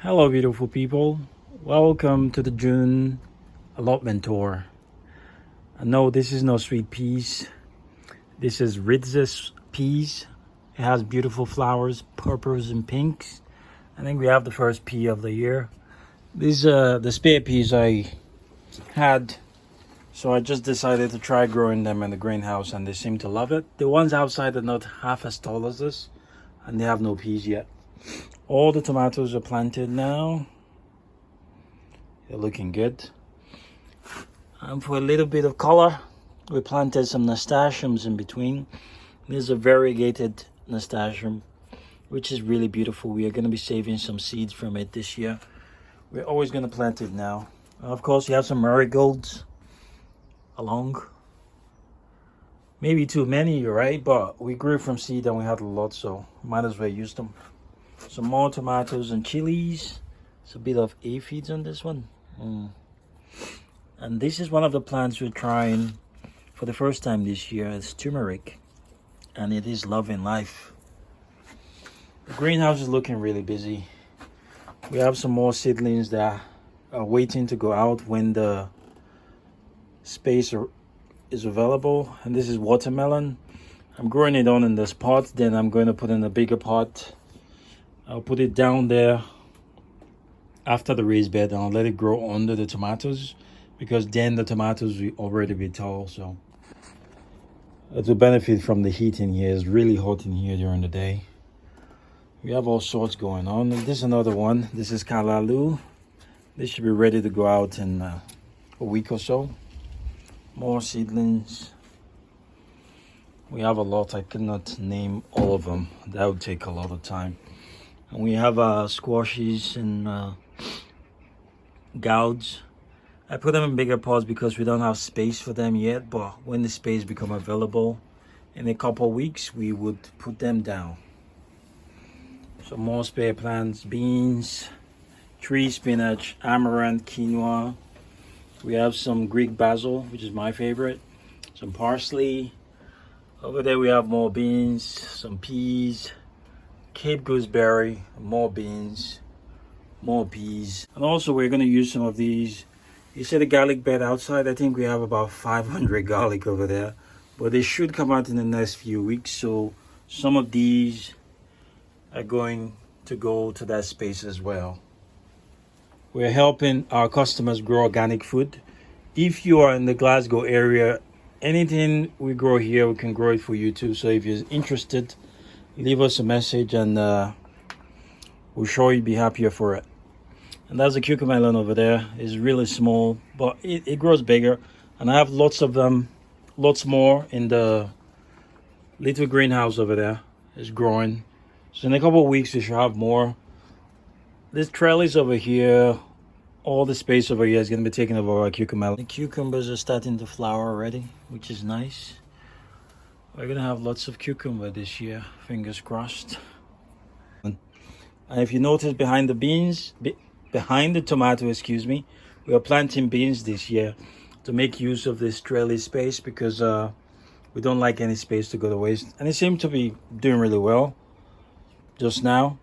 Hello, beautiful people. Welcome to the June allotment tour. No, this is no sweet peas. This is Ritz's peas. It has beautiful flowers, purples and pinks. I think we have the first pea of the year. These are the spare peas I had, so I just decided to try growing them in the greenhouse, and they seem to love it. The ones outside are not half as tall as this, and they have no peas yet. All the tomatoes are planted now. They're looking good. And for a little bit of color, we planted some nasturtiums in between. This is a variegated nasturtium, which is really beautiful. We are going to be saving some seeds from it this year. We're always going to plant it now. Of course, you have some marigolds along. Maybe too many, right? But we grew from seed and we had a lot, so might as well use them. Some more tomatoes and chilies. It's a bit of aphids on this one. And this is one of the plants we're trying for the first time this year. It's turmeric, and it is loving life. The greenhouse is looking really busy. We have some more seedlings that are waiting to go out when the space is available. And this is watermelon. I'm growing it on in this pot, then I'm going to put in a bigger pot. I'll put it down there after the raised bed, and I'll let it grow under the tomatoes, because then the tomatoes will already be tall. So it will benefit from the heat in here. It's really hot in here during the day. We have all sorts going on. This is another one. This is Kalalu. This should be ready to go out in a week or so. More seedlings. We have a lot. I cannot name all of them. That would take a lot of time. And we have squashes and gouds. I put them in bigger pots because we don't have space for them yet, but when the space become available in a couple of weeks, we would put them down. Some more spare plants, beans, tree spinach, amaranth, quinoa. We have some Greek basil, which is my favorite. Some parsley. Over there we have more beans, some peas, Cape gooseberry, more beans, more peas. And also we're going to use some of these. You see the garlic bed outside? I think we have about 500 garlic over there, but they should come out in the next few weeks. So some of these are going to go to that space as well. We're helping our customers grow organic food. If you are in the GlasGrow area, anything we grow here, we can grow it for you too. So if you're interested, leave us a message, and we'll sure you'll be happier for it. And that's a cucumber melon over there. It's really small, but it grows bigger. And I have lots of them, lots more in the little greenhouse over there. It's growing. So in a couple of weeks, we should have more. This trellis over here, all the space over here is going to be taken over by cucumber melon. The cucumbers are starting to flower already, which is nice. We're going to have lots of cucumber this year, fingers crossed. And if you notice behind the beans, behind the tomato, we are planting beans this year to make use of this trellis space, because we don't like any space to go to waste. And it seemed to be doing really well just now.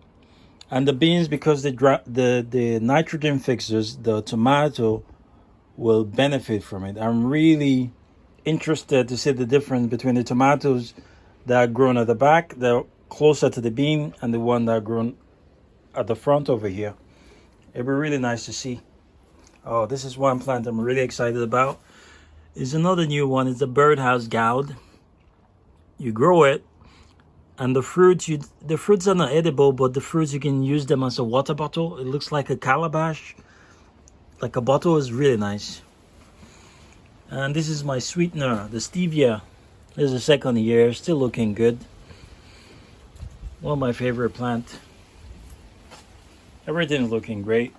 And the beans, because the nitrogen fixers, the tomato will benefit from it. I'm really interested to see the difference between the tomatoes that are grown at the back, they're closer to the bean, and the one that are grown at the front over here. It'd be really nice to see. Oh, this is one plant I'm really excited about. It's another new one. It's a birdhouse gourd. You grow it, and the fruits are not edible, but the fruits, you can use them as a water bottle. It looks like a calabash, like a bottle. Is really nice. And this is my sweetener, the stevia. This is the second year, still looking good. One of my favorite plant. Everything's looking great.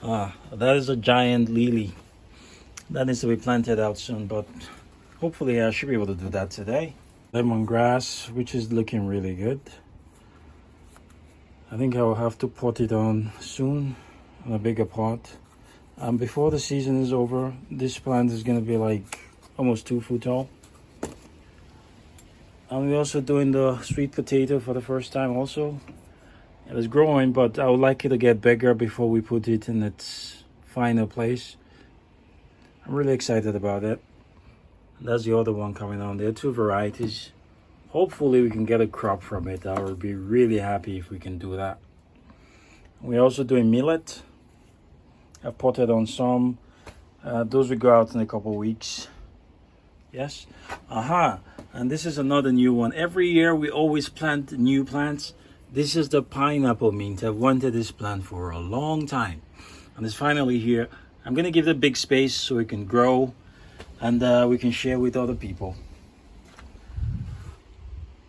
That is a giant lily. That needs to be planted out soon, but hopefully I should be able to do that today. Lemongrass, which is looking really good. I think I will have to pot it on soon in a bigger pot. And before the season is over, this plant is going to be like almost 2 foot tall. And we're also doing the sweet potato for the first time also. It is growing, but I would like it to get bigger before we put it in its final place. I'm really excited about it. That's the other one coming on. There are two varieties. Hopefully we can get a crop from it. I would be really happy if we can do that. We're also doing millet. I've potted on some. Those will go out in a couple of weeks. Yes. And this is another new one. Every year we always plant new plants. This is the pineapple mint. I've wanted this plant for a long time. And it's finally here. I'm going to give it a big space so it can grow. And we can share with other people.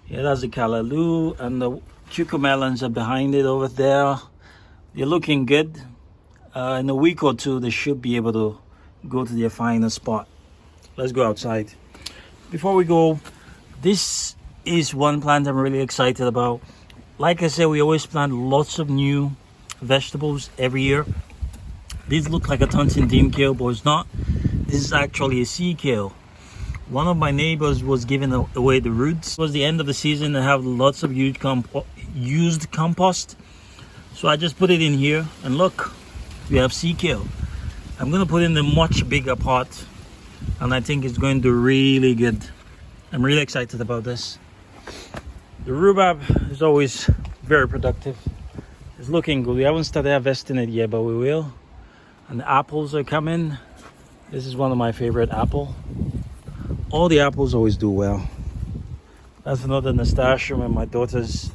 Yeah, that's the callaloo, and the cucamelons are behind it over there. They're looking good. In a week or two, they should be able to go to their final spot. Let's go outside. Before we go, this is one plant I'm really excited about. Like I said, we always plant lots of new vegetables every year. These look like a Taunton Dean kale, but it's not. This is actually a sea kale. One of my neighbors was giving away the roots. It was the end of the season. I have lots of used compost. So I just put it in here, and look, we have sea kale. I'm gonna put it in a much bigger pot, and I think it's going to do really good. I'm really excited about this. The rhubarb is always very productive. It's looking good. We haven't started harvesting it yet, but we will. And the apples are coming. This is one of my favorite apples. All the apples always do well. That's another nasturtium in my daughter's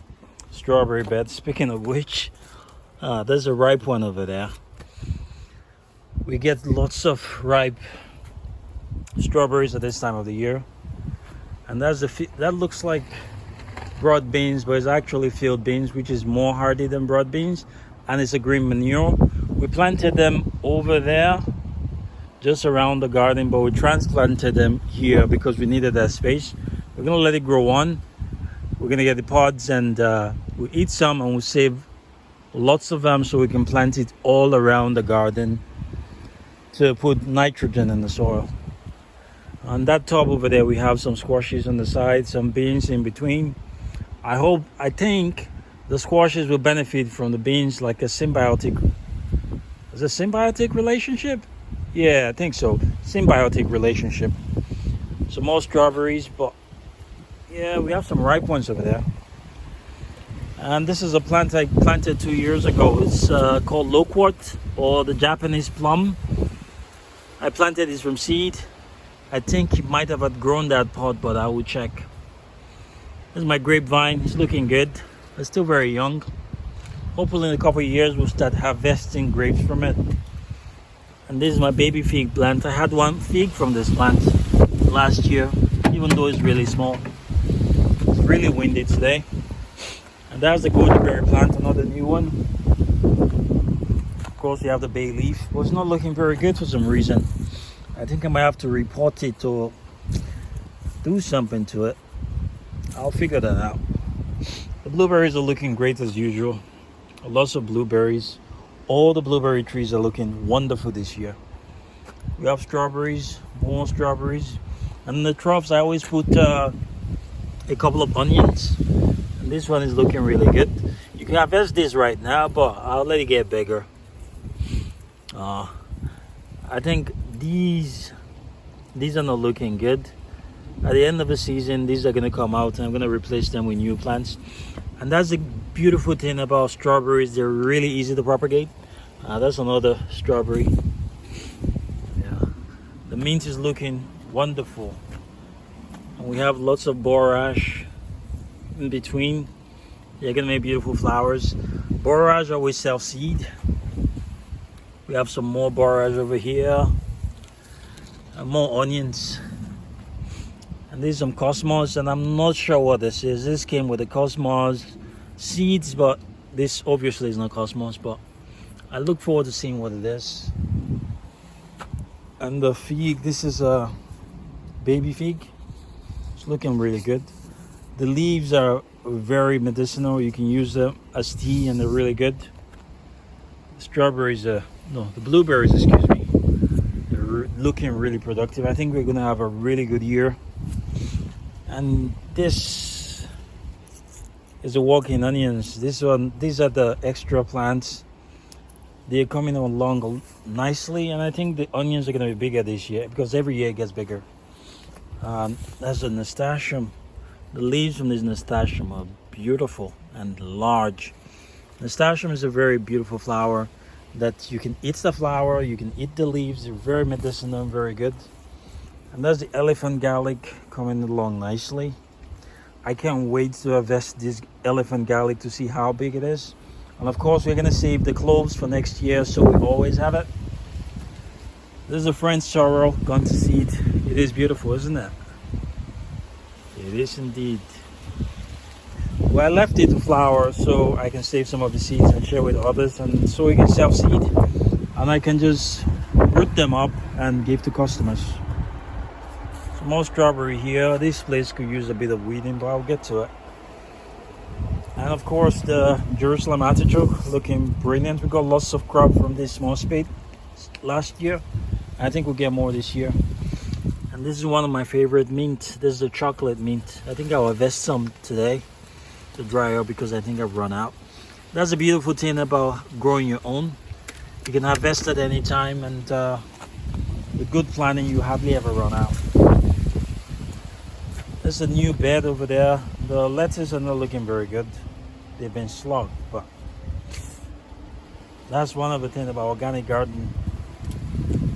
strawberry bed. Speaking of which, there's a ripe one over there. We get lots of ripe strawberries at this time of the year. And that looks like broad beans, but it's actually field beans, which is more hardy than broad beans. And it's a green manure. We planted them over there, just around the garden, but we transplanted them here because we needed that space. We're gonna let it grow on. We're gonna get the pods, and we'll eat some, and we'll save lots of them so we can plant it all around the garden to put nitrogen in the soil. On that tub over there, we have some squashes on the side, some beans in between. I think the squashes will benefit from the beans like a symbiotic. Is it a symbiotic relationship? Yeah, I think so. Symbiotic relationship. Some more strawberries, but yeah, we have some ripe ones over there. And this is a plant I planted 2 years ago. It's called loquat, or the Japanese plum. I planted this from seed. I think it might have outgrown that pot, but I will check. This is my grapevine. It's looking good. It's still very young. Hopefully in a couple of years we'll start harvesting grapes from it. And this is my baby fig plant. I had one fig from this plant last year, even though it's really small. It's really windy today. And that's the gourdsberry plant, another new one. Of course, you have the bay leaf, but it's not looking very good for some reason. I think I might have to repot it or do something to it. I'll figure that out. The blueberries are looking great as usual. Lots of blueberries. All the blueberry trees are looking wonderful this year. We have strawberries, more strawberries. And in the troughs, I always put a couple of onions. And this one is looking really good. You can harvest this right now, but I'll let it get bigger. I think these are not looking good. At the end of the season, these are going to come out, and I'm going to replace them with new plants. And that's the beautiful thing about strawberries. They're really easy to propagate. That's another strawberry. Yeah, the mint is looking wonderful. And we have lots of borage in between. They're going to make beautiful flowers. Borage always self-seed. We have some more borage over here. And more onions. And there's some cosmos, and I'm not sure what this is. This came with the cosmos seeds, but this obviously is not cosmos, but I look forward to seeing what it is. And the fig, this is a baby fig. It's looking really good. The leaves are very medicinal. You can use them as tea, and they're really good. The strawberries, the blueberries, excuse me. They're looking really productive. I think we're gonna have a really good year. And this is the walking onions. These are the extra plants. They're coming along nicely, and I think the onions are going to be bigger this year because every year it gets bigger. That's a nasturtium. The leaves from this nasturtium are beautiful and large. Nasturtium is a very beautiful flower that you can eat the flower, you can eat the leaves. They're very medicinal, very good. And that's the elephant garlic coming along nicely. I can't wait to harvest this elephant garlic to see how big it is. And of course, we're gonna save the cloves for next year, so we always have it. This is a French sorrel gone to seed. It is beautiful, isn't it? It is indeed. Well, I left it to flower so I can save some of the seeds and share with others, and so we can self-seed. And I can just root them up and give to customers. Some more strawberry here. This place could use a bit of weeding, but I'll get to it. And of course, the Jerusalem artichoke looking brilliant. We got lots of crop from this small spade last year. I think we'll get more this year. And this is one of my favorite mint. This is the chocolate mint. I think I'll harvest some today to dry up because I think I've run out. That's a beautiful thing about growing your own. You can harvest at any time, and with good planning, you hardly ever run out. There's a new bed over there. The lettuce are not looking very good. They've been slugged, but that's one of the things about organic garden.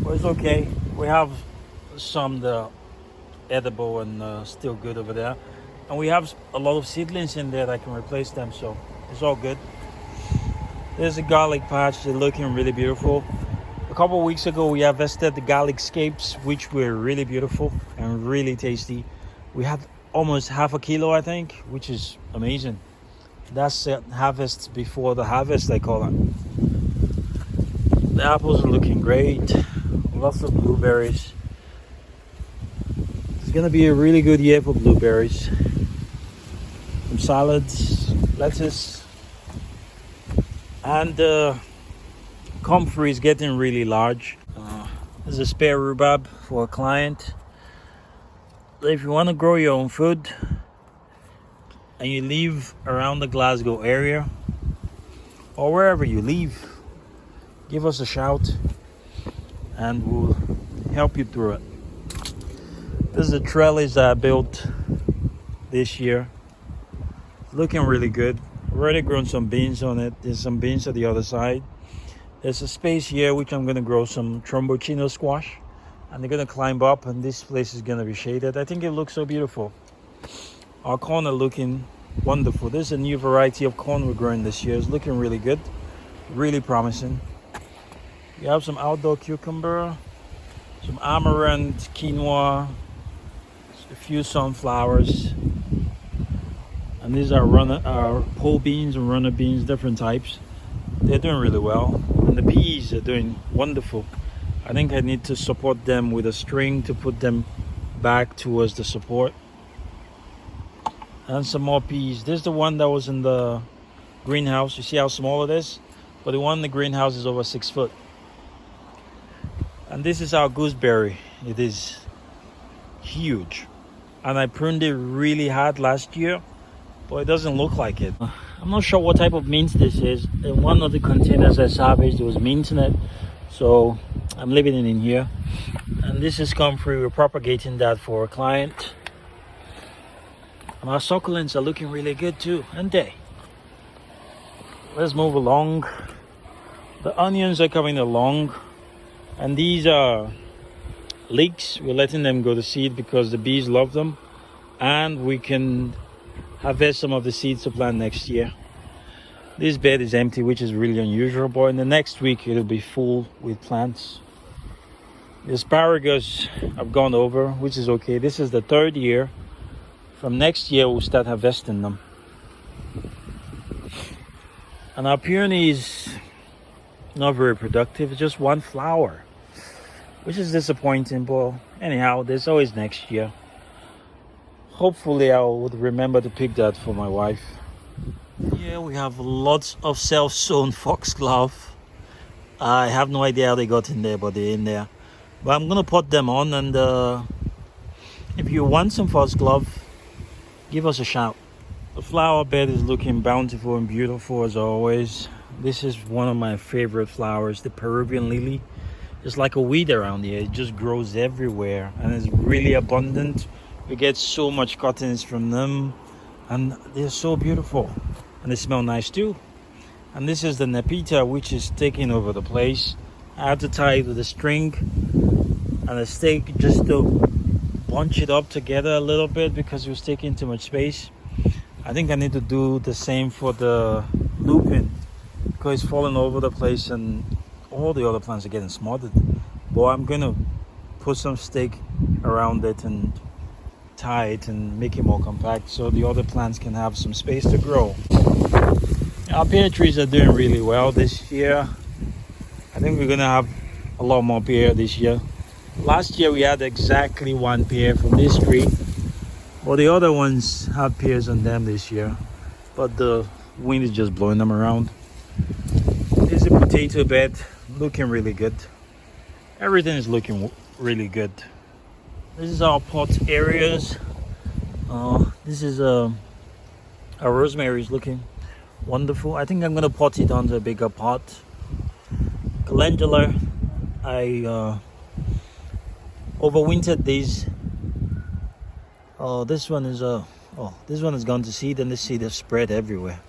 But it's okay. We have some that edible and still good over there, and we have a lot of seedlings in there that can replace them, so it's all good. There's a garlic patch. They're looking really beautiful. A couple of weeks ago we harvested the garlic scapes, which were really beautiful and really tasty. We had almost half a kilo, I think, which is amazing. That's harvest before the harvest, I call it. The apples are looking great. Lots of blueberries. It's gonna be a really good year for blueberries. Some salads, lettuce, and comfrey is getting really large. There's a spare rhubarb for a client. If you want to grow your own food and you live around the GlasGrow area or wherever you live, give us a shout and we'll help you through it. This is a trellis that I built this year. Looking really good. Already grown some beans on it. There's some beans at the other side. There's a space here which I'm going to grow some tromboncino squash, and they're going to climb up, and this place is going to be shaded. I think it looks so beautiful. Our corn are looking wonderful. There's a new variety of corn we're growing this year. It's looking really good, really promising. We have some outdoor cucumber, some amaranth, quinoa, a few sunflowers, and these are pole beans and runner beans, different types. They're doing really well, and the peas are doing wonderful. I think I need to support them with a string to put them back towards the support. And some more peas. This is the one that was in the greenhouse. You see how small it is? But the one in the greenhouse is over 6 foot. And this is our gooseberry. It is huge. And I pruned it really hard last year, but it doesn't look like it. I'm not sure what type of mint this is. In one of the containers I salvaged, there was mint in it. So I'm leaving it in here. And this is comfrey. We're propagating that for a client. And our succulents are looking really good too, aren't they? Let's move along. The onions are coming along. And these are leeks. We're letting them go to seed because the bees love them. And we can harvest some of the seeds to plant next year. This bed is empty, which is really unusual, but in the next week it'll be full with plants. The asparagus have gone over, which is okay. This is the 3rd year. From next year we'll start harvesting them. And our peony is not very productive. It's just one flower, which is disappointing, but anyhow, there's always next year. Hopefully I would remember to pick that for my wife. Here we have lots of self-sewn foxglove. I have no idea how they got in there, but they're in there. But I'm gonna put them on, and if you want some foxglove, give us a shout. The flower bed is looking bountiful and beautiful as always. This is one of my favorite flowers, the Peruvian lily. It's like a weed around here. It just grows everywhere and it's really abundant. We get so much cuttings from them and they're so beautiful and they smell nice too. And this is the Nepeta, which is taking over the place. I had to tie it with a string and a stake just to bunch it up together a little bit because it was taking too much space. I think I need to do the same for the lupin because it's falling over the place and all the other plants are getting smothered. But I'm gonna put some stake around it and tie it and make it more compact so the other plants can have some space to grow. Our pear trees are doing really well this year. I think we're gonna have a lot more pear this year. Last year we had exactly one pear from this tree, but the other ones have pears on them this year, but the wind is just blowing them around. This is a potato bed, looking really good. Everything is looking really good. This is our pot areas. This is our rosemary is looking wonderful. I think I'm gonna pot it onto a bigger pot. Calendula, I overwintered these. This one is this one has gone to seed and the seed has spread everywhere.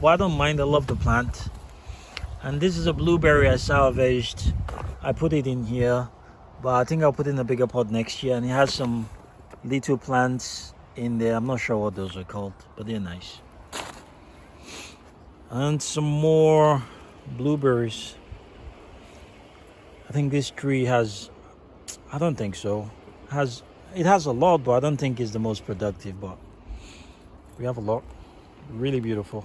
Well, I don't mind, I love the plant. And this is a blueberry I salvaged. I put it in here, but I think I'll put it in a bigger pot next year. And it has some little plants in there. I'm not sure what those are called, but they're nice. And some more blueberries. I think this tree has, I don't think so. It has a lot, but I don't think it's the most productive, but we have a lot. Really beautiful.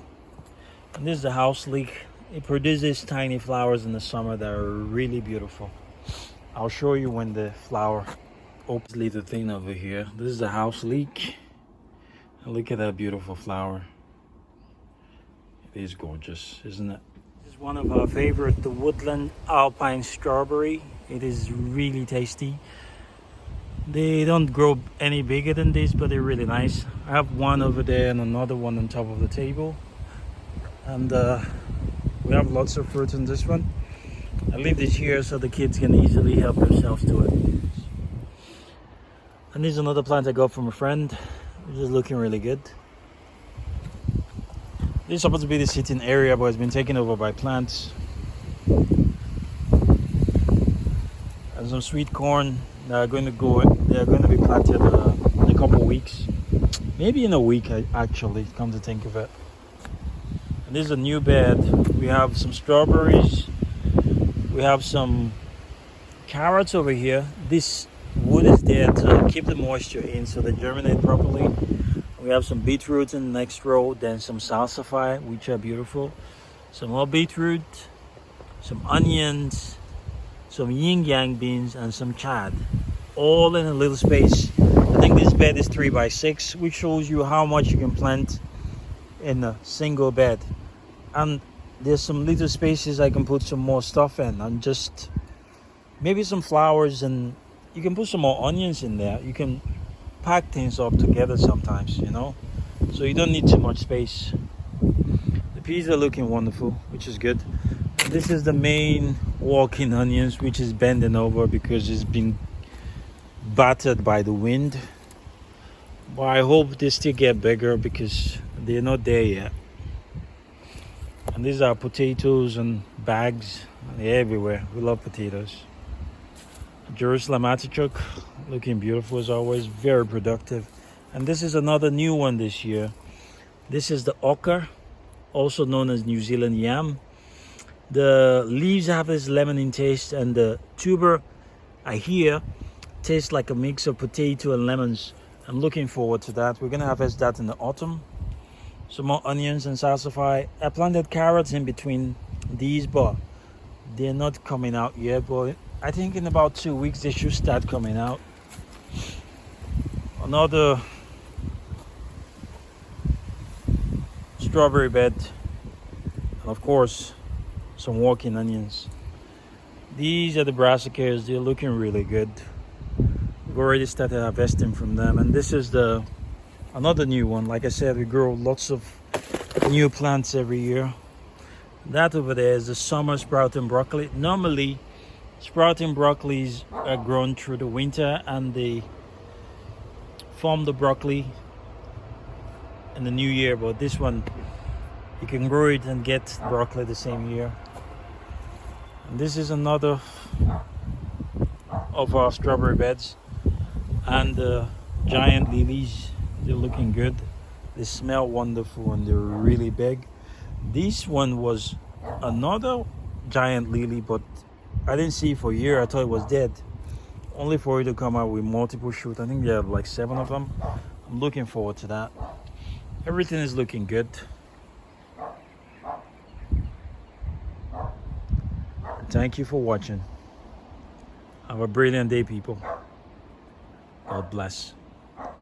And this is the house leek. It produces tiny flowers in the summer that are really beautiful. I'll show you when the flower opens. Little thing over here. This is the house leek. And look at that beautiful flower. It is gorgeous, isn't it? This is one of our favorite, the woodland alpine strawberry. It is really tasty. They don't grow any bigger than this, but they're really nice. I have one over there and another one on top of the table. And we have lots of fruit in this one. I leave this here so the kids can easily help themselves to it. And this is another plant I got from a friend. This is looking really good. This is supposed to be the sitting area, but it's been taken over by plants. And some sweet corn that are going to go. They are going to be planted in a couple of weeks, maybe in a week actually. Come to think of it. And this is a new bed. We have some strawberries. We have some carrots over here. This wood is there to keep the moisture in so they germinate properly. We have some beetroots in the next row, then some salsify, which are beautiful. Some more beetroot, some onions, some yin yang beans, and some chard. All in a little space. I think this bed is 3 by 6, which shows you how much you can plant in a single bed. And there's some little spaces I can put some more stuff in, and just maybe some flowers, and you can put some more onions in there. You can pack things up together sometimes, you know, so you don't need too much space. The peas are looking wonderful, which is good. And this is the main walking onions, which is bending over because it's been battered by the wind. But I hope they still get bigger because they're not there yet. And these are potatoes and bags. They're everywhere. We love potatoes. Jerusalem artichoke, looking beautiful as always, very productive. And this is another new one this year. This is the ochre, also known as New Zealand yam. The leaves have this lemony taste, and the tuber, I hear, tastes like a mix of potato and lemons. I'm looking forward to that. We're gonna harvest that in the autumn. Some more onions and salsify. I planted carrots in between these, but they're not coming out yet. But I think in about 2 weeks they should start coming out. Another strawberry bed, and of course some walking onions. These are the brassicas. They're looking really good. We've already started harvesting from them. And this is the another new one. Like I said, we grow lots of new plants every year. That over there is the summer sprouting broccoli. Normally, sprouting broccolis are grown through the winter and they form the broccoli in the new year. But this one, you can grow it and get broccoli the same year. And this is another of our strawberry beds. And the giant lilies, they're looking good. They smell wonderful and they're really big. This one was another giant lily, but I didn't see it for a year. I thought it was dead. Only for it to come out with multiple shoots. I think there are like 7 of them. I'm looking forward to that. Everything is looking good. Thank you for watching. Have a brilliant day, people. God bless.